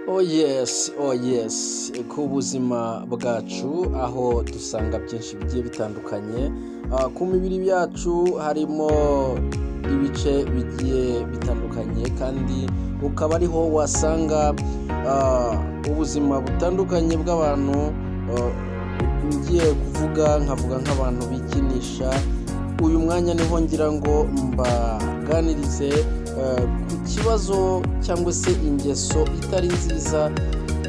Oh yes, ku buzima bwacu aho dusanga byinshi bigiye bitandukanye. Ku mibiri yacu harimo ibice bigiye bitandukanye kandi ukaba ariho wasanga ubuzima butandukanye bw'abantu. Ngiye nkavuga nk'abantu bikinisha. Uyu mwanya niho ngira ngo mbaganirize ku kibazo cyangwa se ingeso itari nziza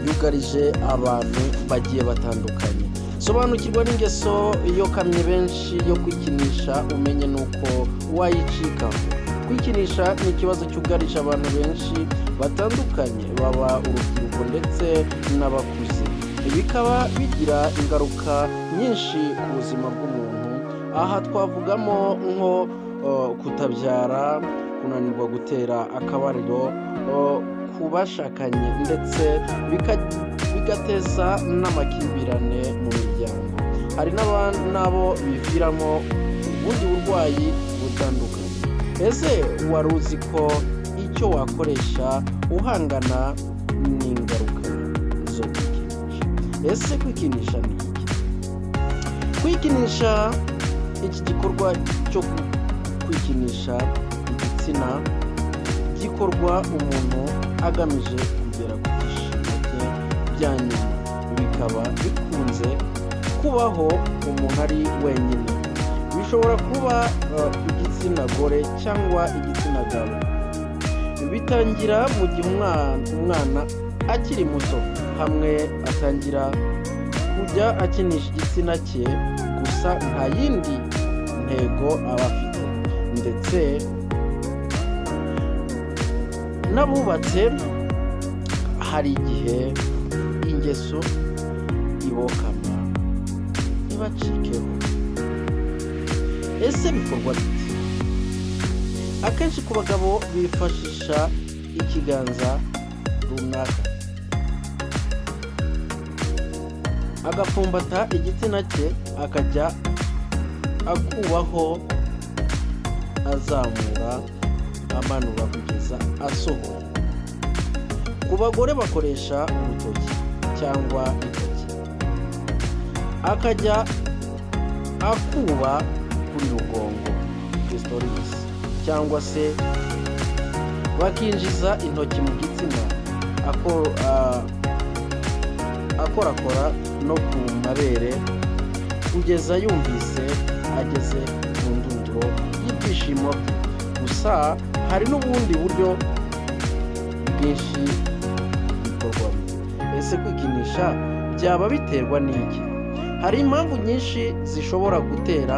yugarije abantu bagiye batandukanye. Sobanukirwa n'ingeso iyo kamye benshi yo kwikinisha, umenye nuko wayicikaho. Kwikinisha ni ikibazo cyugarije abantu benshi batandukanye, baba urubyiruko ndetse n'abakuze. Bikaba bigira ingaruka nyinshi ku buzima bw'umuntu. Aha twavugamo nko kutabyara, kunanirwa gutera akabariro ku bashakanye, ndetse bigateza n'amakimbirane mu miryango. Hari n'abo biviramo ubundi burwayi butandukanye. Ese wari uzi ko icyo wakoresha uhangana n'ingaruka zo kwikinisha? Ese kwikinisha ni iki? Kwikinisha, iki gikorwa cyo kwikinisha igitsina gikorwa umuntu agamije kugera ku byishimo bye bya nyuma. Bikaba bikunze kubaho umuntu ari wenyine. Bishobora kuba igitsina gore cyangwa igitsina gabo. Bitangira mu gihe umwana akiri muto, hamwe atangira kujya akinisha igitsina cye gusa nta yindi ntego aba afite. Ndetse n'abubatse hari igihe ingeso ibokama ntibacikeho. Ese bikorwa bite? Akenshi ku bagabo bifashisha ikiganza runaka, agapfumbata igitsina cye akajya akubaho, azamura, amanura kugeza asohora. Ku bagore bakoresha urutoki cyangwa intoki, akajya akuba kuri rugongo clitoris, cyangwa se bakinjiza intoki mu gitsina akorakora no ku mabere kugeza yumvise ageze mu ndunduro y'ibyishimo bye. Gusa hari n'ubundi buryo bwinshi bikorwamo. Ese kwikinisha byaba biterwa n'iki? Hari impamvu nyinshi zishobora gutera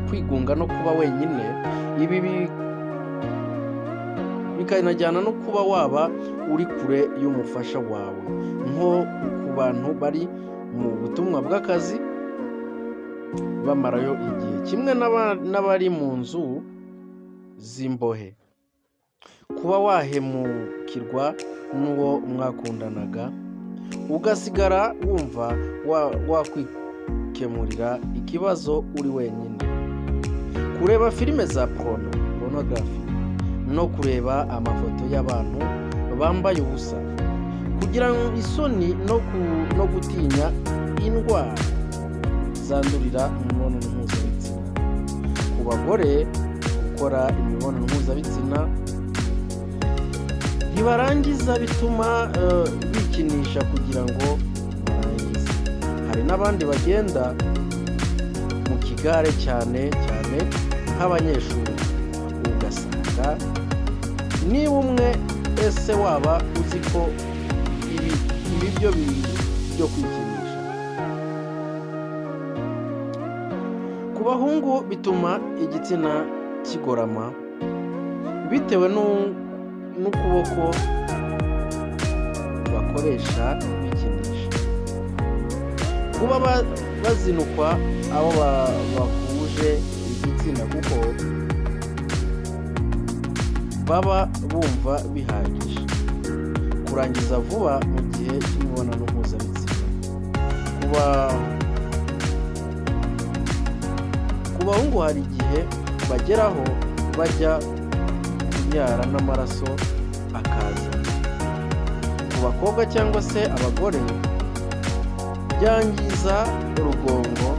kwigunga no kuba wenyine. Ibi bikanajyana no kuba waba uri kure y'umufasha wawe, nko ku bantu bari mu butumwa bw'akazi bamarayo igihe, kimwe n'abari mu nzu z'imbohe. Kuba wahemukirwa n'uwo mwakundanaga, ugasigara wumva wakwikemurira ikibazo uri wenyine. Kureba filime za pornography no kureba amafoto y'abantu bambaye ubusa, kugira isoni no gutinya indwara zandurira mu mibonano mpuzabitsina. Ku bagore, gukora imibonano mpuzabitsina ntibarangiza, bituma bikinisha kugira ngo barangize. Hari n'abandi bagenda mu kigare cyane nk'abanyeshuri, ugasanga niba umwe. Ese waba uzi ko ibi byo kwikinisha ku bahungu bituma igitsina kigorama bitewe n'ukuboko bakoresha bikinisha. Kuba bazinukwa abo bahuje igitsina kuko baba bumva bihagije. Kurangiza vuba mu gihe cy'imibonano mpuzabitsina. Ku bahungu hari igihe bageraho bajya ku kunyara n'amaraso akaza. Ku bakobwa cyangwa se abagore byangiza urugongo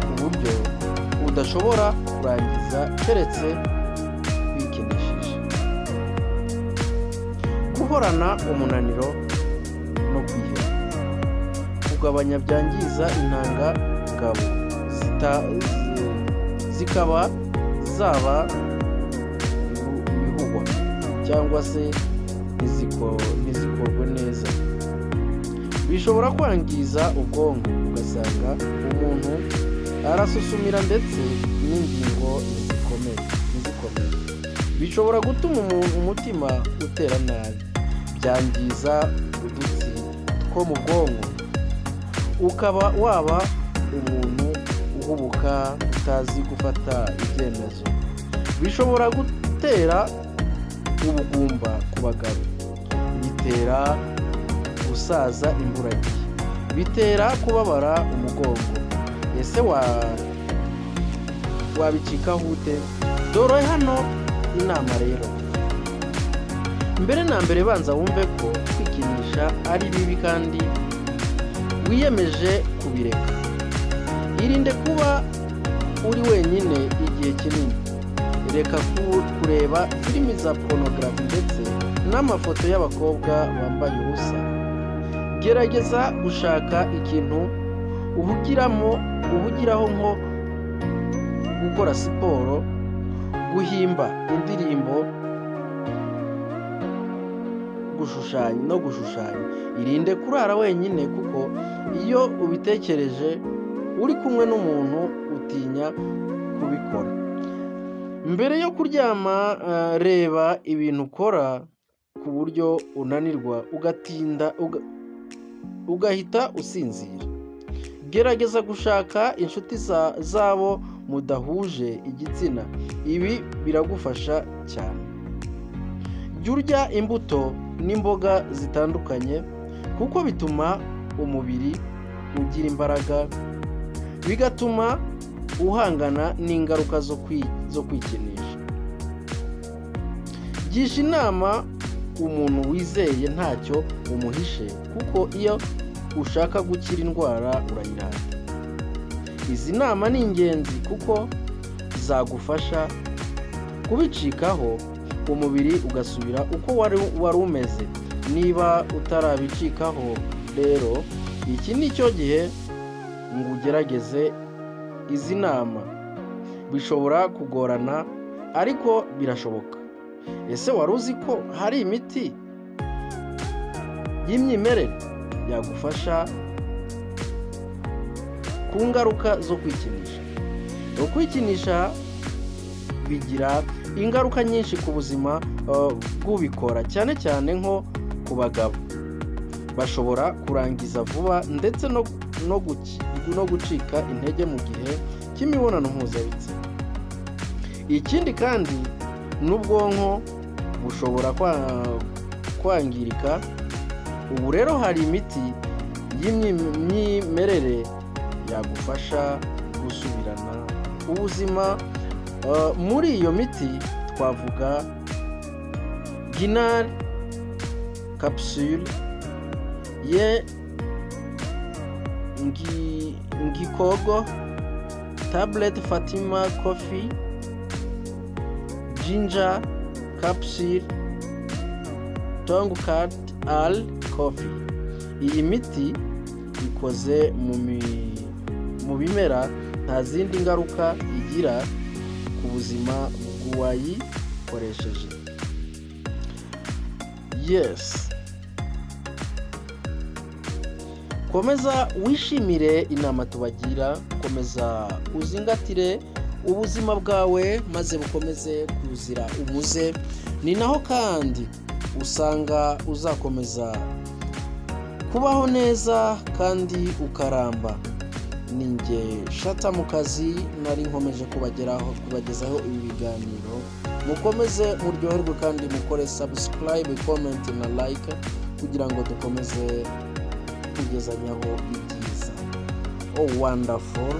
ku buryo udashobora kurangiza keretse wikinishije. Guhorana umunaniro no kwiheba. Kugabanya byangiza intangangabo zikaba zaba ibihugwa cyangwa se ntizikorwe neza. Bishobora kwangiza ubwonko, ugasanga umuntu arasusumira ndetse n'ingingo ntizikomeye. Bishobora gutuma umutima utera nabi. Byangiza udutsi two mu bwonko, ukaba waba umuntu uhubuka utazi gufata ibyemezo. Bishobora gutera ubugumba ku bagabo. Bitera gusaza imburagihe. Bitera kubabara umugongo. Ese wabicikaho ute? Dore hano inama rero. Mbere na mbere banza wumve ko kwikinisha ari bibi kandi wiyemeje kubireka. Irinde kuba uri wenyine igihe kinini. Reka kureba filimi za porunogarafi ndetse n'amafoto y'abakobwa bambaye ubusa. Gerageza gushaka ikintu uhugiraho nko gukora siporo, guhimba indirimbo, gushushanya. Irinde kurara wenyine kuko iyo ubitekereje uri kumwe n'umuntu utinya kubikora. Mbere yo kuryama reba ibintu ukora ku buryo unanirwa ugahita usinzira. Gerageza gushaka inshuti zabo mudahuje igitsina. Ibi biragufasha cyane. Jya urya imbuto n'imboga zitandukanye kuko bituma umubiri ugira imbaraga, bigatuma uhangana n'ingaruka zo kwikinisha. Gisha inama umuntu wizeye, ntacyo umuhishe kuko iyo ushaka gukira indwara urayirata. Izi nama ni ingenzi kuko zagufasha kubicikaho umubiri ugasubira uko wari umeze. Niba utarabicikaho rero, iki ni cyo gihe ngo ugerageze izi nama. Bishobora kugorana ariko birashoboka. Ese wari uzi ko hari imiti y'imyimerere yagufasha ku ngaruka zo kwikinisha? Kwikinisha bigira ingaruka nyinshi ku buzima bw'ubikora, cyane cyane nko ku bagabo. Bashobora kurangiza vuba ndetse no gucika intege mu gihe cy'imibonano mpuzabitsina. Ikindi kandi n'ubwonko bushobora kwangirika. Ubu rero hari imiti y'imyimerere yagufasha gusubirana ubuzima. Muri iyo miti twavuga Ginal capsule, Ngikogo tablet, Fatima coffee, Ginger capsule, Tongkat al coffee. Iyi miti ikoze mu bimera, nta zindi ngaruka igira ku buzima bw'uwayikoresheje. Yes. Komeza wishimire inama tubagira, komeza uzingatire ubuzima bwawe maze bukomeze kuzira umuze. Ni naho kandi usanga uzakomeza kubaho neza kandi ukaramba. Ninjye Shata Mukazi nari nkomeje kubagezaho ibi biganiro. Mukomeze muryoherwe kandi mukore subscribe, comment na like kugira ngo dukomeze kugezanyaho ibyiza. Oh, wonderful.